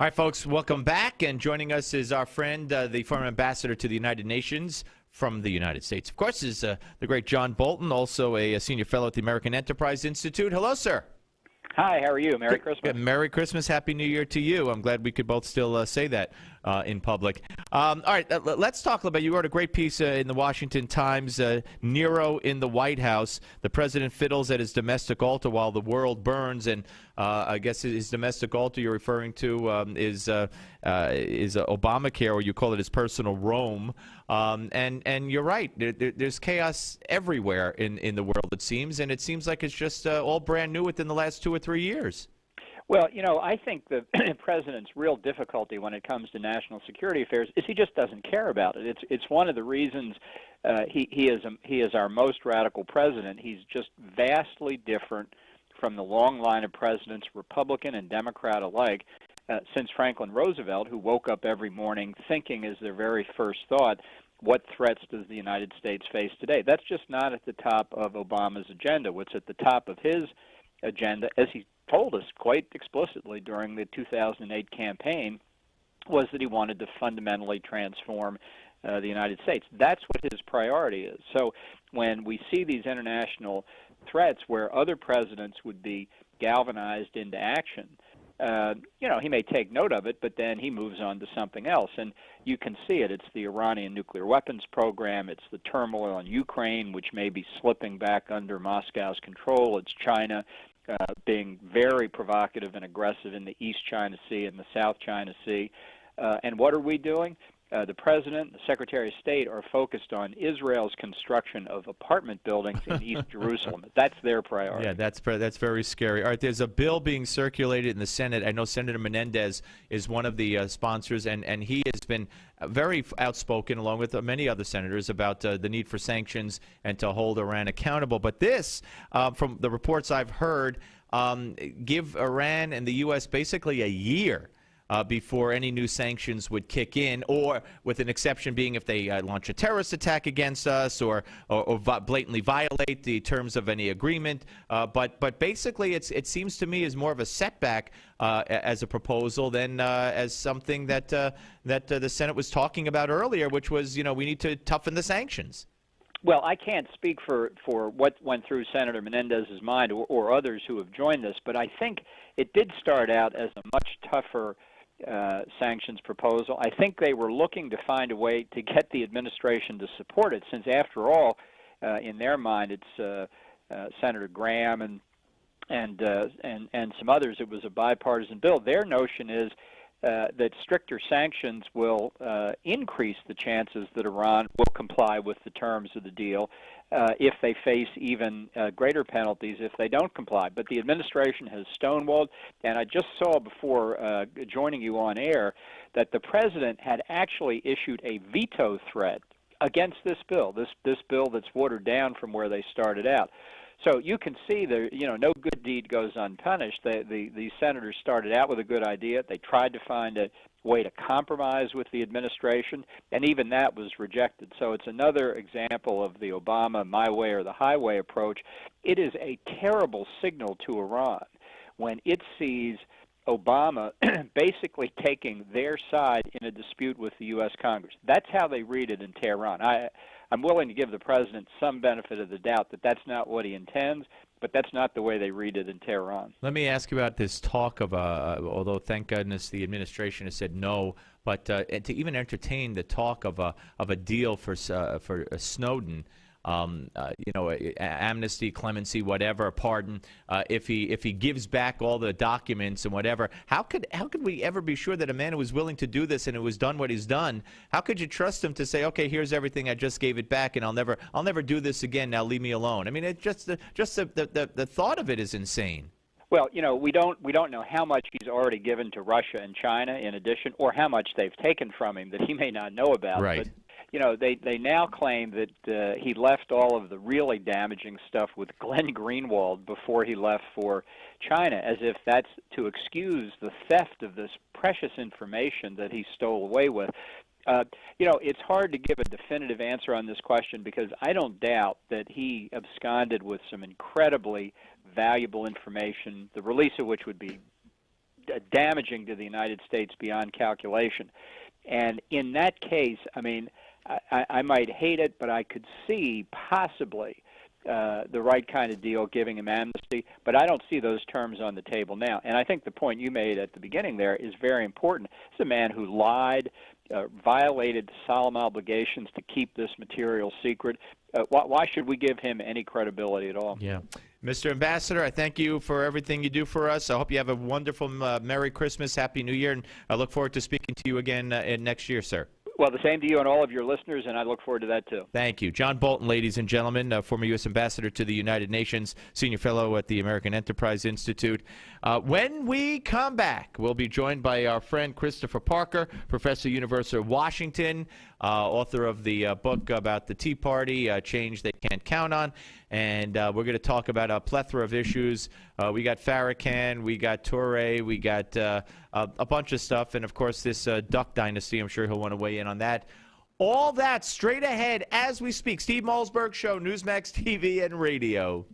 All right, folks, welcome back. And joining us is our friend, the former ambassador to the United Nations from the United States. Of course, is the great John Bolton, also a senior fellow at the American Enterprise Institute. Hello, sir. Hi, how are you? Merry Christmas. Merry Christmas. Happy New Year to you. I'm glad we could both still say that in public. All right, let's talk a little bit. You wrote a great piece in the Washington Times, Nero in the White House. The president fiddles at his domestic altar while the world burns. And I guess his domestic altar you're referring to is Obamacare, or you call it his personal Rome. And you're right. There's chaos everywhere in the world, it seems. And it seems like it's just all brand new within the last 2 or 3 years. Well, you know, I think the president's real difficulty when it comes to national security affairs is he just doesn't care about it. It's one of the reasons he is our most radical president. He's just vastly different from the long line of presidents, Republican and Democrat alike, since Franklin Roosevelt, who woke up every morning thinking as their very first thought, what threats does the United States face today? That's just not at the top of Obama's agenda. What's at the top of his agenda, as he told us quite explicitly during the 2008 campaign, was that he wanted to fundamentally transform the United States. That's what his priority is. So when we see these international threats where other presidents would be galvanized into action, you know, he may take note of it, but then he moves on to something else. And you can see it. It's the Iranian nuclear weapons program. It's the turmoil in Ukraine, which may be slipping back under Moscow's control. It's China being very provocative and aggressive in the East China Sea and the South China Sea. And what are we doing? The President and the Secretary of State are focused on Israel's construction of apartment buildings in East Jerusalem. That's their priority. Yeah, that's very scary. All right, there's a bill being circulated in the Senate. I know Senator Menendez is one of the sponsors, and he has been very outspoken, along with many other senators, about the need for sanctions and to hold Iran accountable. But this, from the reports I've heard, give Iran and the U.S. basically a year before any new sanctions would kick in, or with an exception being if they launch a terrorist attack against us or blatantly violate the terms of any agreement. But basically, it seems to me is more of a setback as a proposal than as something that the Senate was talking about earlier, which was, you know, we need to toughen the sanctions. Well, I can't speak for what went through Senator Menendez's mind or others who have joined this, but I think it did start out as a much tougher sanctions proposal. I think they were looking to find a way to get the administration to support it, since after all, in their mind, it's Senator Graham and some others. It was a bipartisan bill. Their notion is that stricter sanctions will increase the chances that Iran will comply with the terms of the deal if they face even greater penalties if they don't comply. But the administration has stonewalled, and I just saw before joining you on air that the president had actually issued a veto threat against this bill that's watered down from where they started out. So you can see that, you know, no good deed goes unpunished. The senators started out with a good idea. They tried to find a way to compromise with the administration, and even that was rejected. So it's another example of the Obama my way or the highway approach. It is a terrible signal to Iran when it sees Obama basically taking their side in a dispute with the U.S. Congress. That's how they read it in Tehran. I'm willing to give the president some benefit of the doubt that that's not what he intends, but that's not the way they read it in Tehran. Let me ask you about this talk of, although thank goodness the administration has said no, but to even entertain the talk of a deal for Snowden. You know, amnesty, clemency, whatever, a pardon. If he gives back all the documents and whatever, how could we ever be sure that a man who was willing to do this and who has done what he's done, how could you trust him to say, okay, here's everything, I just gave it back, and I'll never do this again. Now leave me alone. I mean, it just the thought of it is insane. Well, you know, we don't know how much he's already given to Russia and China in addition, or how much they've taken from him that he may not know about. Right. But, you know, they now claim that he left all of the really damaging stuff with Glenn Greenwald before he left for China, as if that's to excuse the theft of this precious information that he stole away with. You know, it's hard to give a definitive answer on this question because I don't doubt that he absconded with some incredibly valuable information, the release of which would be damaging to the United States beyond calculation. And in that case, I mean, I might hate it, but I could see possibly the right kind of deal giving him amnesty, but I don't see those terms on the table now. And I think the point you made at the beginning there is very important. It's a man who lied, violated solemn obligations to keep this material secret. Why should we give him any credibility at all? Yeah. Mr. Ambassador, I thank you for everything you do for us. I hope you have a wonderful Merry Christmas, Happy New Year, and I look forward to speaking to you again next year, sir. Well, the same to you and all of your listeners, and I look forward to that, too. Thank you. John Bolton, ladies and gentlemen, former U.S. Ambassador to the United Nations, Senior Fellow at the American Enterprise Institute. When we come back, we'll be joined by our friend Christopher Parker, Professor, University of Washington, author of the book about the Tea Party, Change They Can't Count On. And we're going to talk about a plethora of issues. We got Farrakhan, we got Toure, we got a bunch of stuff. And, of course, this Duck Dynasty. I'm sure he'll want to weigh in on that. All that straight ahead as we speak. Steve Malzberg Show, Newsmax TV and radio.